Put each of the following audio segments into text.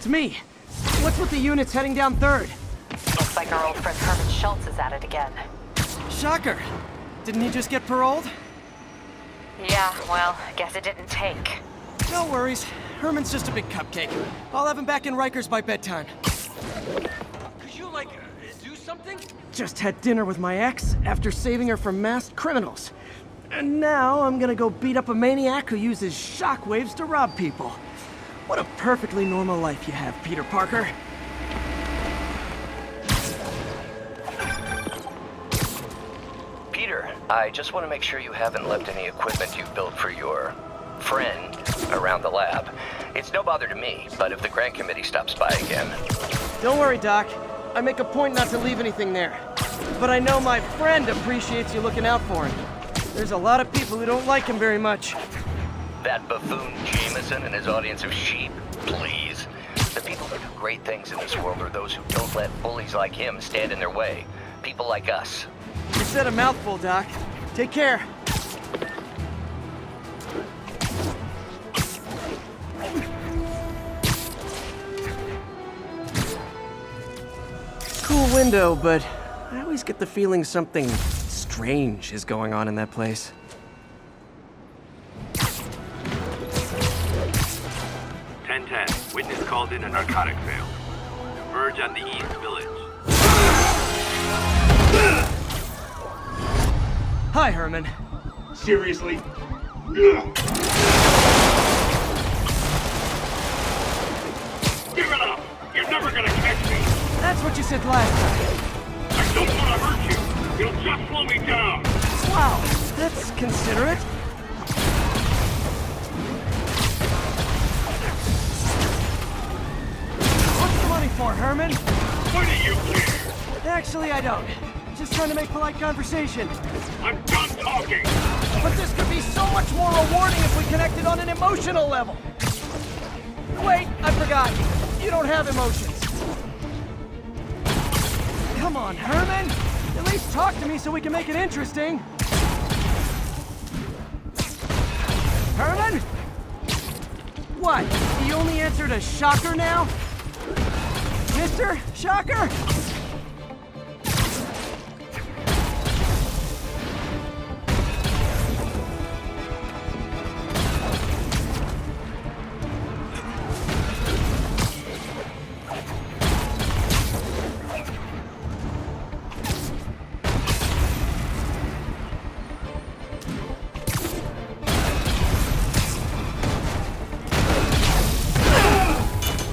me. What's with the units heading down 3rd? Looks like our old friend Herman Schultz is at it again. Shocker. Didn't he just get paroled? Yeah, well, guess it didn't take. No worries. Herman's just a big cupcake. I'll have him back in Rikers by bedtime. Could you, like, do something? Just had dinner with my ex after saving her from masked criminals. And now I'm gonna go beat up a maniac who uses shockwaves to rob people. What a perfectly normal life you have, Peter Parker. Peter, I just want to make sure you haven't left any equipment you've built for your friend around the lab. It's no bother to me, but if the grant committee stops by again... Don't worry, Doc. I make a point not to leave anything there. But I know my friend appreciates you looking out for him. There's a lot of people who don't like him very much. That buffoon Jameson and his audience of sheep? Please. The people who do great things in this world are those who don't let bullies like him stand in their way. People like us. You said a mouthful, Doc. Take care. Cool window, but I always get the feeling something strange is going on in that place. Witness called in a narcotic sale. Converge on the East Village. Hi, Herman. Seriously? Give it up! You're never gonna catch me! That's what you said last time. I don't want to hurt you! You'll just slow me down! Wow, that's considerate. What's the money for, Herman? What do you care? Actually, I don't. Just trying to make polite conversation. I'm done talking! But this could be so much more rewarding if we connected on an emotional level. Wait, I forgot. You don't have emotions. Come on, Herman. At least talk to me so we can make it interesting. Herman? What? He only answered a shocker now? Mr. Shocker?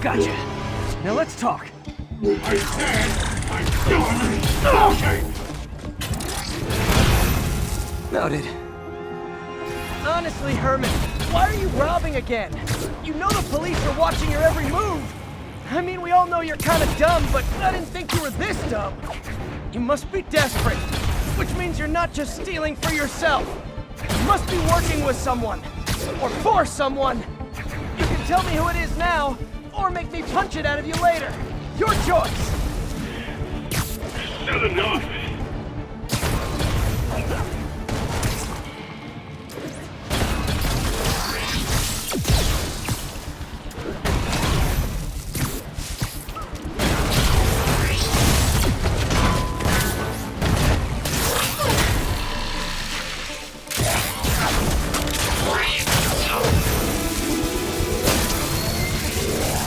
Gotcha. Now let's talk. I said I'm done talking! Noted. Honestly, Herman, why are you robbing again? You know the police are watching your every move. I mean, we all know you're kind of dumb, but I didn't think you were this dumb. You must be desperate, which means you're not just stealing for yourself. You must be working with someone, or for someone. You can tell me who it is now, or make me punch it out of you later. Your choice. Said enough!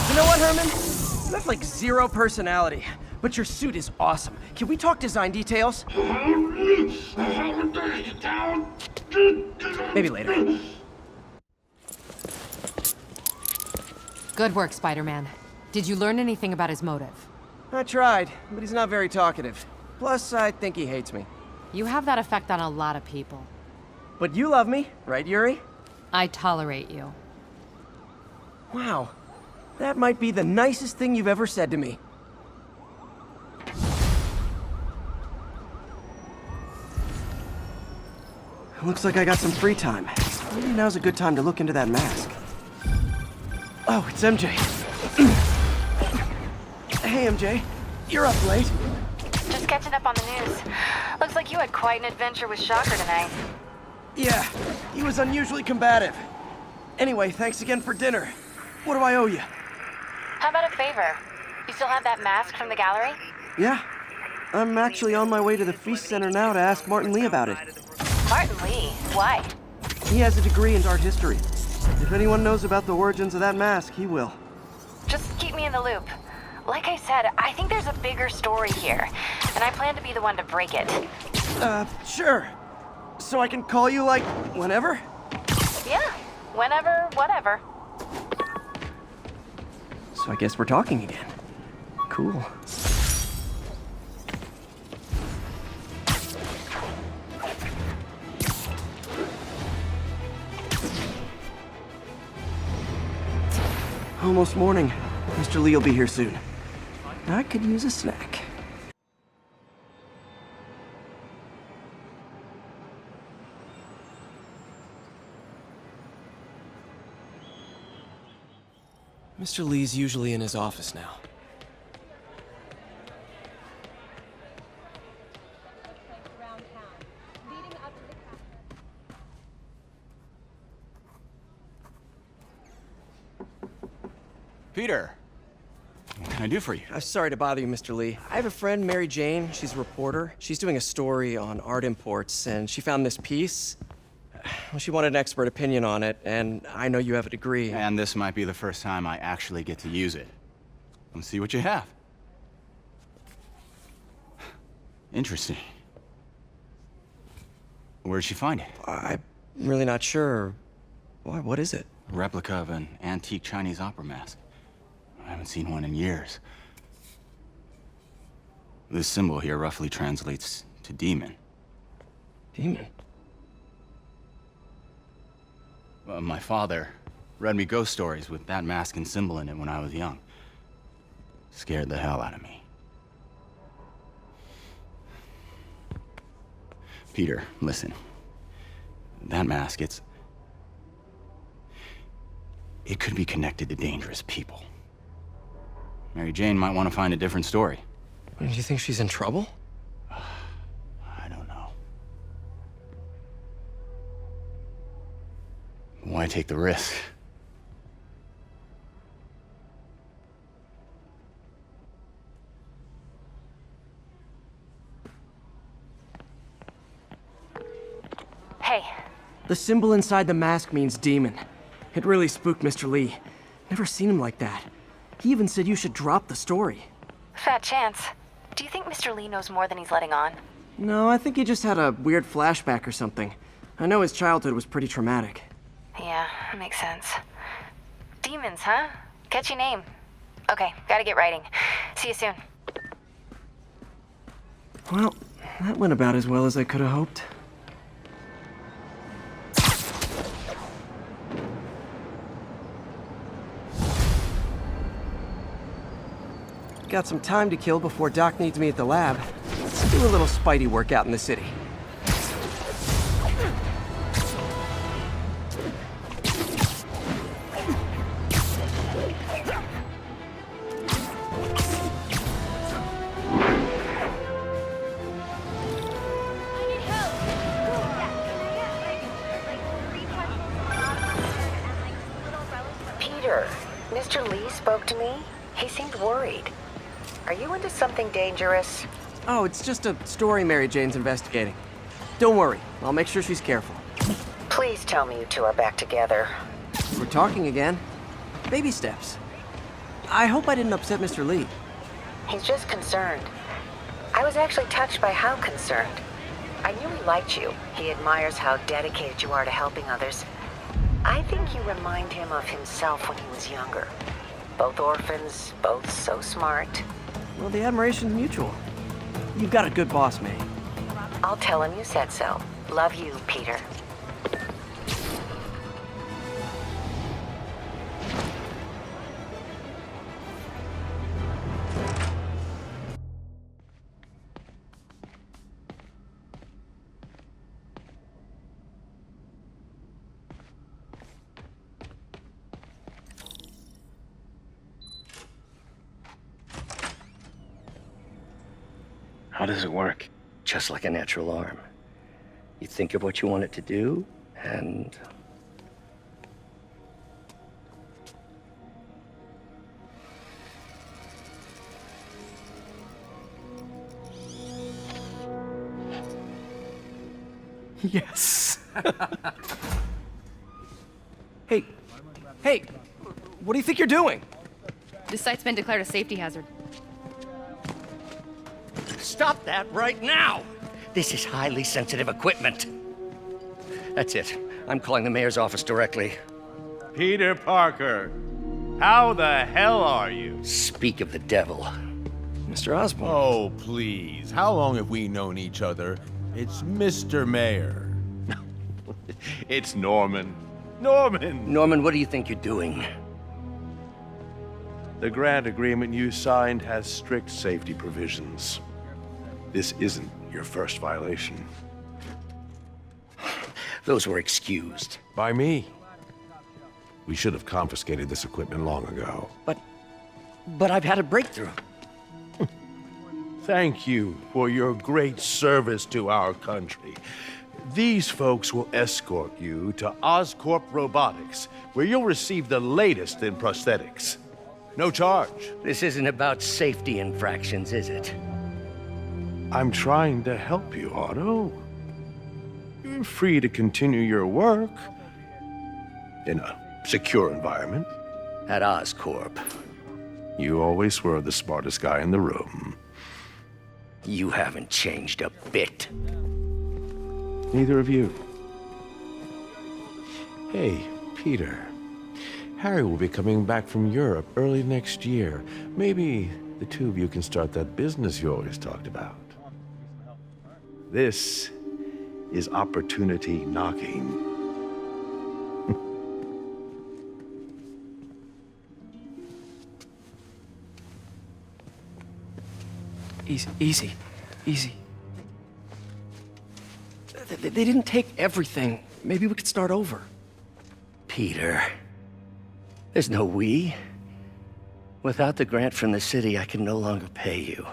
You know what, Herman? You have like zero personality, but your suit is awesome. Can we talk design details? Maybe later. Good work, Spider-Man. Did you learn anything about his motive? I tried, but he's not very talkative. Plus, I think he hates me. You have that effect on a lot of people. But you love me, right, Yuri? I tolerate you. Wow. That might be the nicest thing you've ever said to me. Looks like I got some free time. Maybe now's a good time to look into that mask. Oh, it's MJ. Hey, MJ. You're up late. Just catching up on the news. Looks like you had quite an adventure with Shocker tonight. Yeah, he was unusually combative. Anyway, thanks again for dinner. What do I owe you? How about a favor? You still have that mask from the gallery? Yeah. I'm actually on my way to the F.E.A.S.T Center now to ask Martin Lee about it. Martin Lee? Why? He has a degree in art history. If anyone knows about the origins of that mask, he will. Just keep me in the loop. Like I said, I think there's a bigger story here, and I plan to be the one to break it. Sure. So I can call you, like, whenever? Yeah, whenever, whatever. So I guess we're talking again. Cool. Almost morning. Mr. Lee will be here soon. I could use a snack. Mr. Lee's usually in his office now. Peter, what can I do for you? Sorry to bother you, Mr. Lee. I have a friend, Mary Jane. She's a reporter. She's doing a story on art imports, and she found this piece. Well, she wanted an expert opinion on it, and I know you have a degree. And this might be the first time I actually get to use it. Let's see what you have. Interesting. Where'd she find it? I'm really not sure. Why, what is it? A replica of an antique Chinese opera mask. I haven't seen one in years. This symbol here roughly translates to demon. Demon? My father read me ghost stories with that mask and symbol in it when I was young. Scared the hell out of me. Peter, listen. That mask, it could be connected to dangerous people. Mary Jane might want to find a different story. Do you think she's in trouble? I don't know. Why take the risk? Hey, The symbol inside the mask means demon. It really spooked Mr. Lee. Never seen him like that. He even said you should drop the story. fat chance. Do you think Mr. Lee knows more than he's letting on? No, I think he just had a weird flashback or something. I know his childhood was pretty traumatic. Yeah, that makes sense. Demons, huh? Catchy name. Okay, gotta get writing. See you soon. Well, that went about as well as I could have hoped. Got some time to kill before Doc needs me at the lab. Let's do a little Spidey workout in the city. Peter, Mr. Lee spoke to me. He seemed worried. Are you into something dangerous? Oh, it's just a story Mary Jane's investigating. Don't worry, I'll make sure she's careful. Please tell me you two are back together. We're talking again. Baby steps. I hope I didn't upset Mr. Lee. He's just concerned. I was actually touched by how concerned. I knew he liked you. He admires how dedicated you are to helping others. I think you remind him of himself when he was younger. Both orphans, both so smart. Well, the admiration's mutual. You've got a good boss, May. I'll tell him you said so. Love you, Peter. How does it work? Just like a natural arm. You think of what you want it to do, and... Yes. Hey, what do you think you're doing? This site's been declared a safety hazard. Stop that right now! This is highly sensitive equipment. That's it. I'm calling the mayor's office directly. Peter Parker, how the hell are you? Speak of the devil. Mr. Osborn. Oh, please. How long have we known each other? It's Mr. Mayor. It's Norman. Norman, what do you think you're doing? The grant agreement you signed has strict safety provisions. This isn't your first violation. Those were excused. By me. We should have confiscated this equipment long ago. But I've had a breakthrough. Thank you for your great service to our country. These folks will escort you to Oscorp Robotics, where you'll receive the latest in prosthetics. No charge. This isn't about safety infractions, is it? I'm trying to help you, Otto. You're free to continue your work in a secure environment. At Oscorp. You always were the smartest guy in the room. You haven't changed a bit. Neither of you. Hey, Peter. Harry will be coming back from Europe early next year. Maybe the two of you can start that business you always talked about. This is opportunity knocking. Easy. They didn't take everything. Maybe we could start over. Peter. There's no we. Without the grant from the city, I can no longer pay you.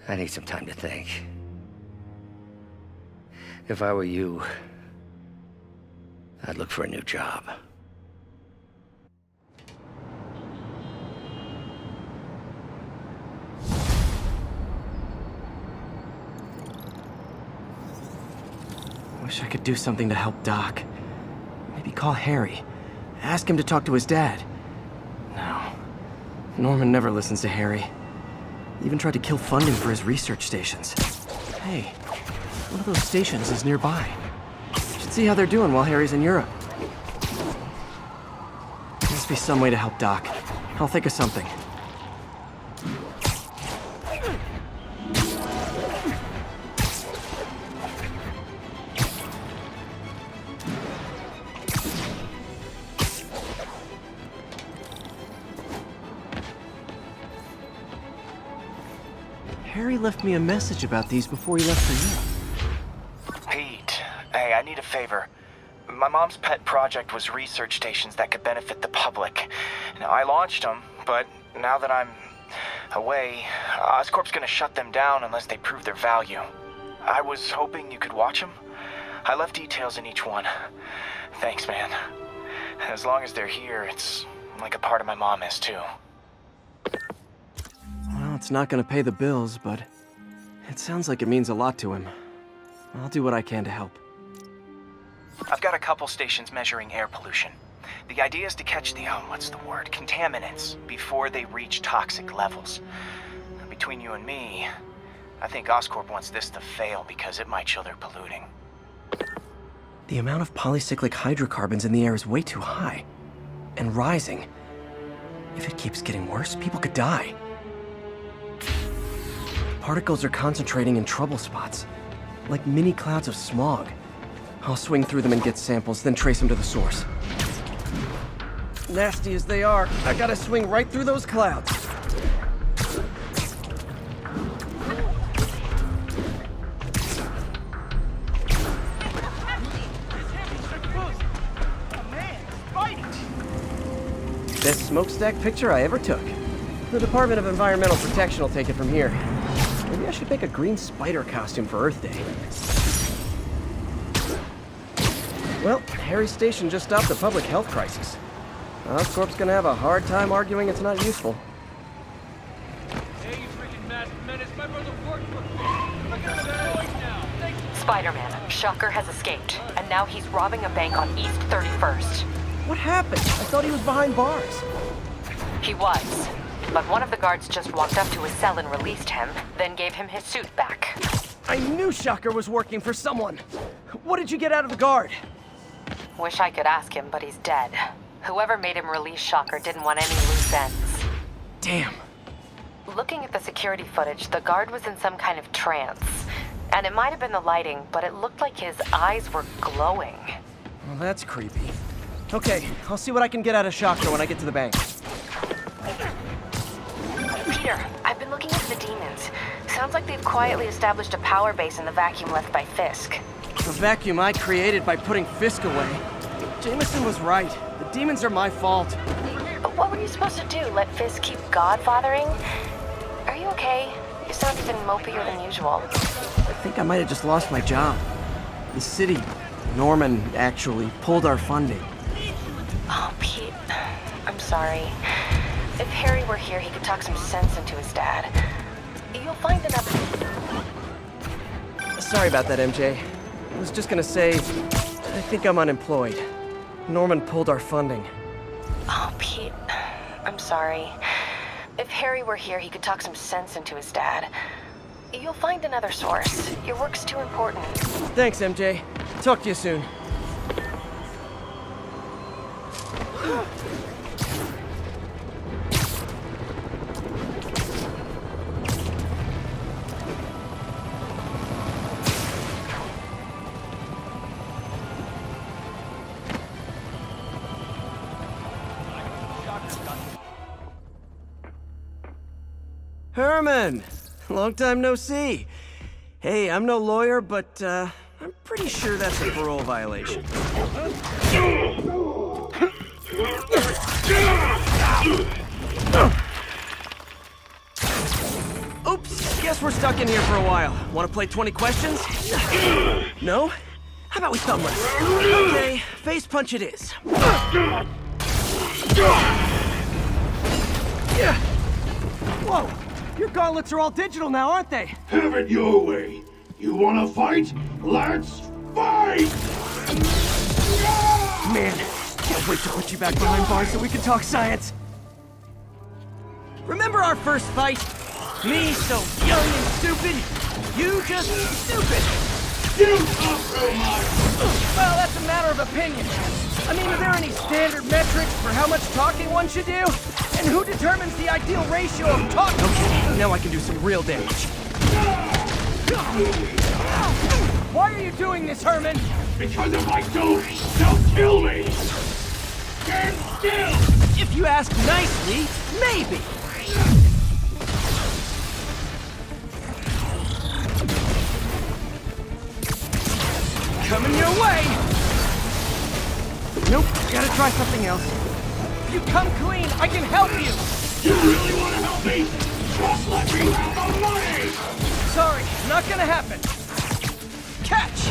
I need some time to think. If I were you, I'd look for a new job. Wish I could do something to help Doc. Maybe call Harry. Ask him to talk to his dad. No. Norman never listens to Harry. He even tried to kill funding for his research stations. Hey, one of those stations is nearby. Should see how they're doing while Harry's in Europe. Must be some way to help Doc. I'll think of something. Harry left me a message about these before he left for Europe. Pete, hey, I need a favor. My mom's pet project was research stations that could benefit the public. Now, I launched them, but now that I'm away, Oscorp's gonna shut them down unless they prove their value. I was hoping you could watch them. I left details in each one. Thanks, man. As long as they're here, it's like a part of my mom is, too. Well, it's not gonna pay the bills, but it sounds like it means a lot to him. I'll do what I can to help. I've got a couple stations measuring air pollution. The idea is to catch the, contaminants before they reach toxic levels. Between you and me, I think Oscorp wants this to fail because it might show they're polluting. The amount of polycyclic hydrocarbons in the air is way too high. And rising. If it keeps getting worse, people could die. Particles are concentrating in trouble spots, like mini clouds of smog. I'll swing through them and get samples, then trace them to the source. Nasty as they are, I gotta swing right through those clouds. Best smokestack picture I ever took. The Department of Environmental Protection will take it from here. Maybe I should make a green spider costume for Earth Day. Well, Harry's station just stopped a public health crisis. Oscorp's gonna have a hard time arguing it's not useful. Hey, you freaking masked menace, my brother worked for me. Look at that noise now. Spider-Man, Shocker has escaped, and now he's robbing a bank on East 31st. What happened? I thought he was behind bars. He was, but one of the guards just walked up to his cell and released him, then gave him his suit back. I knew Shocker was working for someone. What did you get out of the guard? Wish I could ask him, but he's dead. Whoever made him release Shocker didn't want any loose ends. Damn. Looking at the security footage, the guard was in some kind of trance. And it might have been the lighting, but it looked like his eyes were glowing. Well, that's creepy. Okay, I'll see what I can get out of Shocker when I get to the bank. Peter, I've been looking into the demons. Sounds like they've quietly established a power base in the vacuum left by Fisk. The vacuum I created by putting Fisk away. Jameson was right. The demons are my fault. But what were you supposed to do? Let Fisk keep godfathering? Are you okay? You sound even mopier than usual. I think I might have just lost my job. The city, Norman, actually, pulled our funding. Oh, Pete. I'm sorry. If Harry were here, he could talk some sense into his dad. You'll find another... Sorry about that, MJ. I was just gonna say, I think I'm unemployed. Norman pulled our funding. Oh, Pete. I'm sorry. If Harry were here, he could talk some sense into his dad. You'll find another source. Your work's too important. Thanks, MJ. Talk to you soon. Herman! Long time no see. Hey, I'm no lawyer, but I'm pretty sure that's a parole violation. Oops, guess we're stuck in here for a while. Want to play 20 questions? No? How about we thumb wrestle? Okay, face punch it is. Whoa! Your gauntlets are all digital now, aren't they? Have it your way. You wanna fight? Let's fight! Man, can't wait to put you back behind bars so we can talk science. Remember our first fight? Me so young and stupid, you just stupid. You talk so much! Well, that's a matter of opinion. I mean, are there any standard metrics for how much talking one should do? And who determines the ideal ratio of talk? Okay, now I can do some real damage. Why are you doing this, Herman? Because if I don't, they'll kill me! Stand still! If you ask nicely, maybe. Coming your way! Nope, gotta try something else. If you come clean, I can help you! You really want to help me? Just let me have the money! Sorry, not gonna happen. Catch!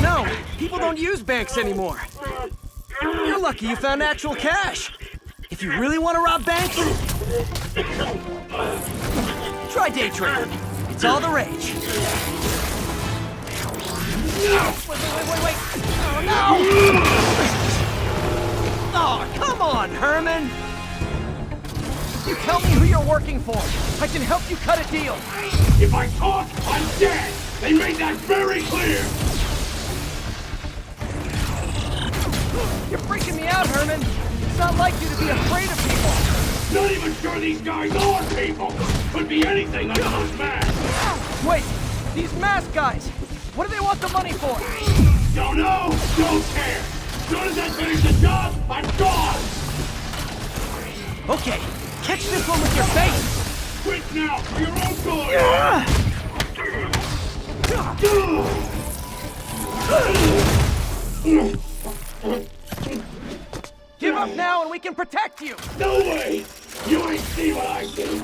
No, people don't use banks anymore. You're lucky you found actual cash. If you really want to rob banks, try day trading. It's all the rage. Wait. Oh, no! Oh, come on, Herman! You tell me who you're working for. I can help you cut a deal. If I talk, I'm dead! They made that very clear! You're freaking me out, Herman. It's not like you to be afraid of people. Not even sure these guys are people! Could be anything under those masks! Wait, these mask guys. What do they want the money for? Don't know, don't care! As soon as I finish the job, I'm gone! Okay, catch this one with your face! Quit now, for your own good! Give up now and we can protect you! No way! You ain't see what I do!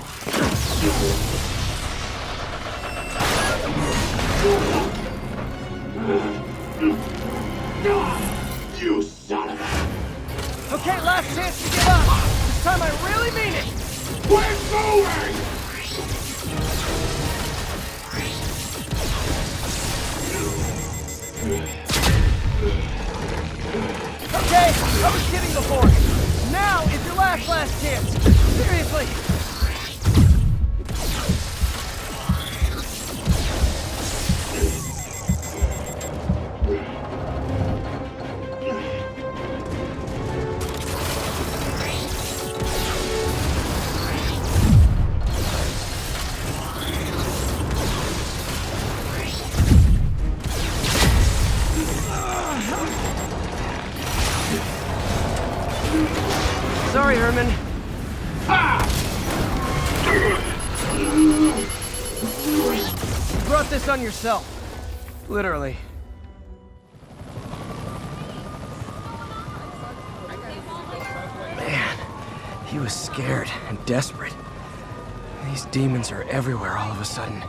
Sorry, Herman. You brought this on yourself. Literally. Man, he was scared and desperate. These demons are everywhere all of a sudden.